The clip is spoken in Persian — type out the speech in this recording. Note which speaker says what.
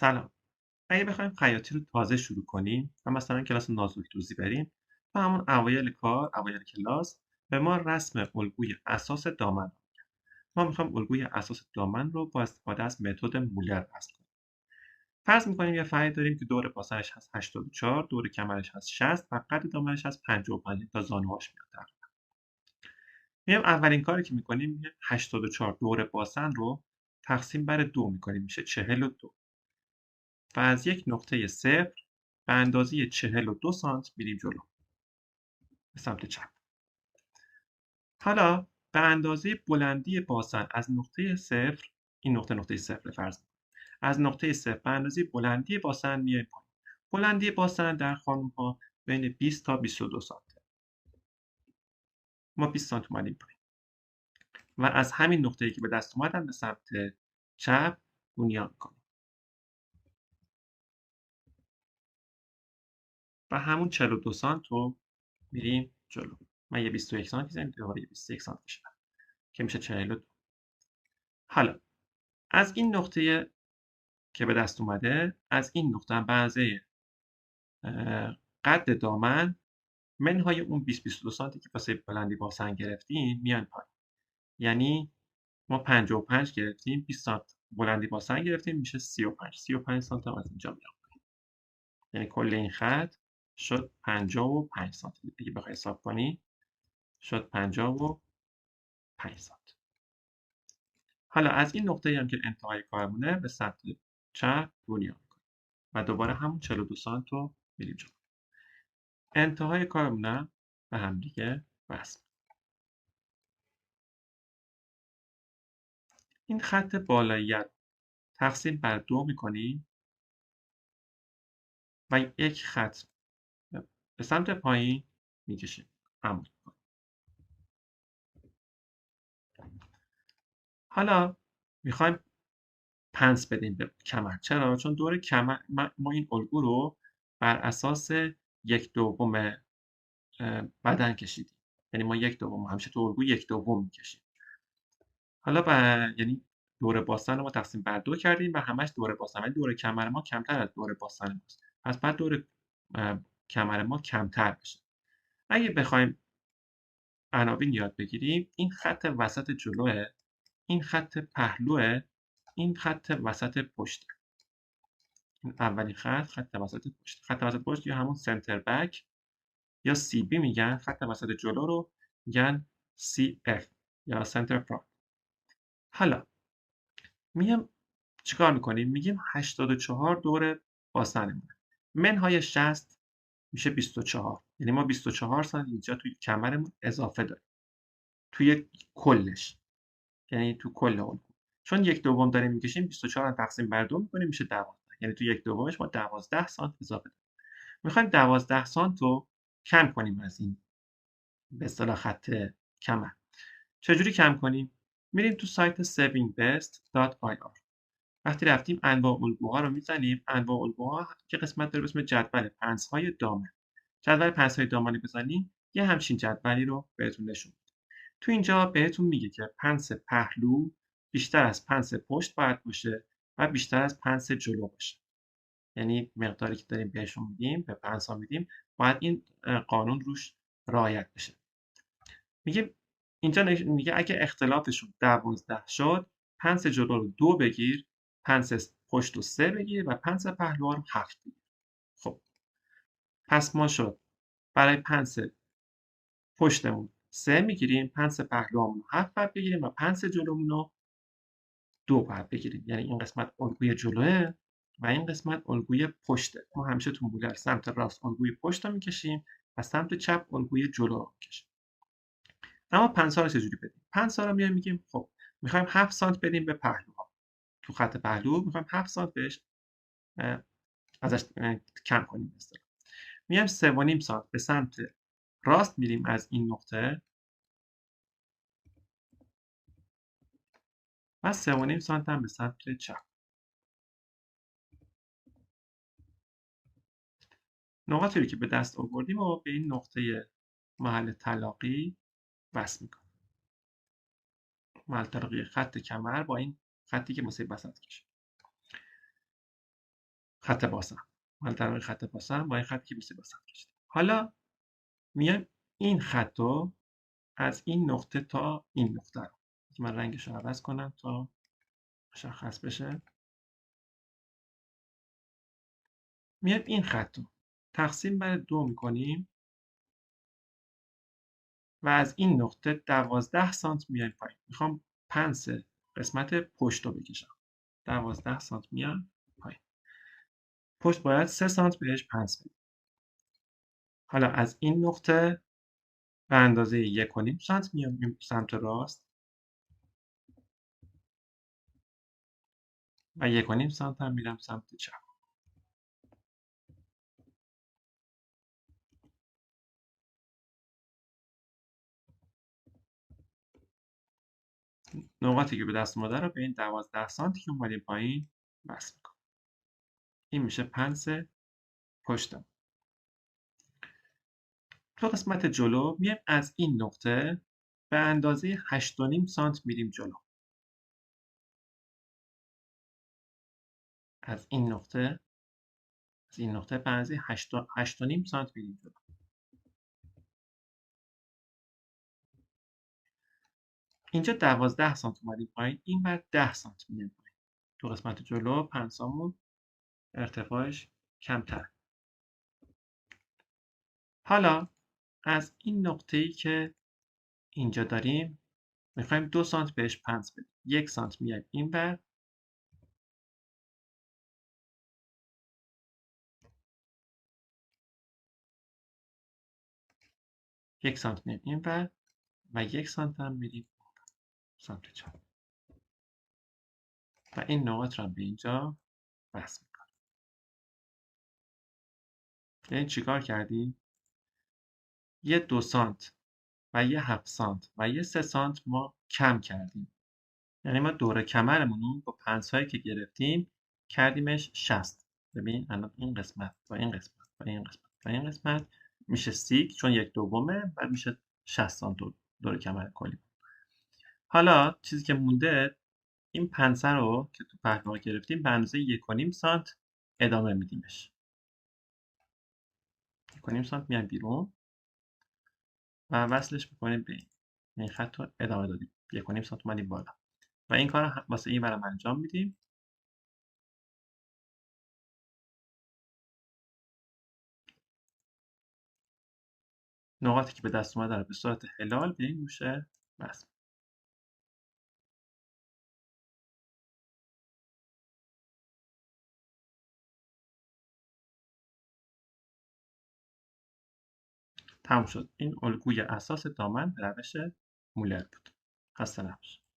Speaker 1: سلام. اگه بخوایم خیاطی رو تازه شروع کنیم و مثلا کلاس نازک دوزی بریم، تا همون اوایل کار، اوایل کلاس به ما رسم الگوی اساس دامن. ما میخوایم الگوی اساس دامن رو با استفاده از متد مولر رسم کنیم. فرض میکنیم یه فردی داریم که دور پاسنش هست 84، دور کمرش هست 60 و قد دامنش هست 55 تا زانوهاش میاد. میایم اولین کاری که میکنیم میایم 84 دور باسن رو تقسیم بر 2 میکنیم، میشه 42 و از یک نقطه صفر به اندازه 42 سانت میریم جلو به سمت چپ. حالا به اندازه بلندی باسن از نقطه صفر، این نقطه صفر فرض کنیم، از نقطه صفر به اندازه بلندی باسن میایم پایین. بلندی باسن در خانم ها بین 20 تا 22 سانت. ما 20 سانت اومدیم پایین و از همین نقطه‌ای که به دست اومدن به سمت چپ بنیان کنیم و همون 42 سانت رو میریم جلو. من یه 21 سانت می‌زنم، دوباره یه 21 سانت میشم که میشه 42. حالا از این نقطه که به دست اومده، از این نقطه هم به اندازه قد دامن منهای اون 20-22 سانتی که واسه بلندی باسن گرفتیم میان پایین. یعنی ما 55 گرفتیم، 20 سانت بلندی باسن گرفتیم، میشه 35 سانت هم از اینجا میاد پایین. یعنی کل این خط شد 55 سانت. دیگه بخوای حساب کنی شد 55 سانت. حالا از این نقطه هم که انتهای کارمونه به سمت چپ بنیان کنیم و دوباره همون 42 سانت رو میریم جلو. انتهای کارمونم به هم دیگه وصل. این خط بالایی رو تقسیم بر 2 میکنیم و یک خط به سمت پایین میکشیم. عمود میکنیم. حالا میخوایم پنس بدیم به کمر. چرا؟ چون دور کمر ما این الگو رو بر اساس 1/2 بدن کشیدیم. یعنی ما 1/2 همیشه تو الگو 1/2 میکشیم. حالا یعنی دور باسن رو ما تقسیم بر 2 کردیم و همش دور باسن، ولی دور کمر ما کمتر از دور باسن ماست. پس بعد دور کمر ما کمتر بشه. اگه بخوایم عناوین یاد بگیریم، این خط وسط جلوه، این خط پهلوه، این خط وسط پشت. این اولین خط وسط پشت. خط وسط پشت یا همون سنتر بک یا سی بی میگن، خط وسط جلو رو میگن سی اف یا سنتر فرانت. حالا میگم چیکار میکنیم؟ میگیم 84 دور باسنمونه. منهای 60 میشه 24. یعنی ما 24 سانت اینجا توی کمرمون اضافه داریم. توی کلش. یعنی تو کل الگو. چون 1/2 داریم میکشیم 24 رو تقسیم بر 2 میکنیم میشه 12. یعنی تو 1/2 ما 12 سانت اضافه داریم. میخوایم 12 سانت رو کم کنیم از این به اصطلاح خط کمر. چجوری کم کنیم؟ میریم تو سایت savingbest.ir. وقتی رفتیم انواع الگوها رو میزنیم. انواع الگوها که قسمت داره به اسم جدول پنس‌های دامن. جدول پنس‌های دامنی بزنیم یه همچین جدولی رو بهتون نشون میده. تو اینجا بهتون میگه که پنس پهلو بیشتر از پنس پشت باید باشه و بیشتر از پنس جلو باشه. یعنی مقداری که داریم بهشون میدیم، به پنس ها میدیم، باید این قانون روش رعایت بشه. میگه اینجا میگه اگه اختلافشون 12 شد، پنس جلو رو 2 بگیر، پنس پشت رو 3 بگیر و پنس پهلو رو 7 بگیر. خب پس ما شد برای پنس پشتمون 3 میگیریم، پنس پهلومون رو 7 باید بگیریم و پنس جلومون رو 2 باید بگیریم. یعنی این قسمت الگوی جلوه و این قسمت الگوی پشته. ما همیشه تو مولر سمت راست الگوی پشت رو میکشیم و سمت چپ الگوی جلو رو میکشیم. اما پنسا رو چجوری بدیم؟ پنسا رو میگیم خب میخوایم 7 سانت بدیم به پهلوها. تو خط پهلو میخوایم 7 سانت بهش ازش کم کنیم. میایم 3.5 سانت به سمت راست میریم از این نقطه و 3.5 سانت هم به سمت چپ. نقاطی رو که به دست آوردیم و به این نقطه محل تلاقی وصل میکنیم. محل تلاقی خط کمر با این خطی که واسه وسط کشیم. خط باسم. حالا در واقع خط باسم با این خط که 20 باسم کشیدیم. حالا میایم این خط رو از این نقطه تا این نقطه رو که من رنگش رو عوض کنم تا مشخص بشه. میایم این خط رو تقسیم بر 2 میکنیم و از این نقطه 12 سانت میایم پایین. میخوام پنس قسمت پشت رو بکشم. 12 سانت میام پایین. پشت باید 3 سانت بهش پنس بدیم. حالا از این نقطه به اندازه 1.5 سانت میام سمت راست و 1.5 سانت هم میرم سمت چپ. نقاطی که به دست اومده رو به این 12 سانتی که اومدیم پایین وصل میکنم. این میشه پنس پشتم. تو قسمت جلو میایم از این نقطه به اندازه 8.5 سانت میریم جلو. از این نقطه به اندازه 8.5 سانت میریم جلو. اینجا 12 سانت اومدیم پایین، این بر 10 سانت میایم پایین. تو قسمت جلو پنسامون ارتفاعش کمتر. حالا از این نقطه‌ای که اینجا داریم میخوایم 2 سانت بهش پنس بدیم. 1 سانت میایم این بر، 1 سانت میایم این بر و 1 سانت هم میریم سمت چپ و این نقاط رو به اینجا وصل میکنیم. یعنی چیکار کردیم؟ یه 2 سانت و یه 7 سانت و یه 3 سانت ما کم کردیم. یعنی ما دور کمرمون رو با پنس هایی که گرفتیم کردیمش 60. ببین الان این قسمت و این قسمت و این قسمت و این قسمت میشه سیک، چون 1/2 و میشه 60 سانت دور کمر کلی. حالا چیزی که مونده این پنسه رو که تو پهلوها گرفتیم به اندازه 1.5 سانت ادامه میدیمش. 1.5 سانت میایم بیرون و وصلش میکنیم به این خط رو ادامه دادیم. 1.5 سانت اومدیم بالا و این کار رو واسه این برم انجام میدیم. نقاطی که به دست اومده رو به صورت هلال به این گوشه وصل. تموم شد. این الگوی اساس دامن به روش مولر بود. خسته نباشید.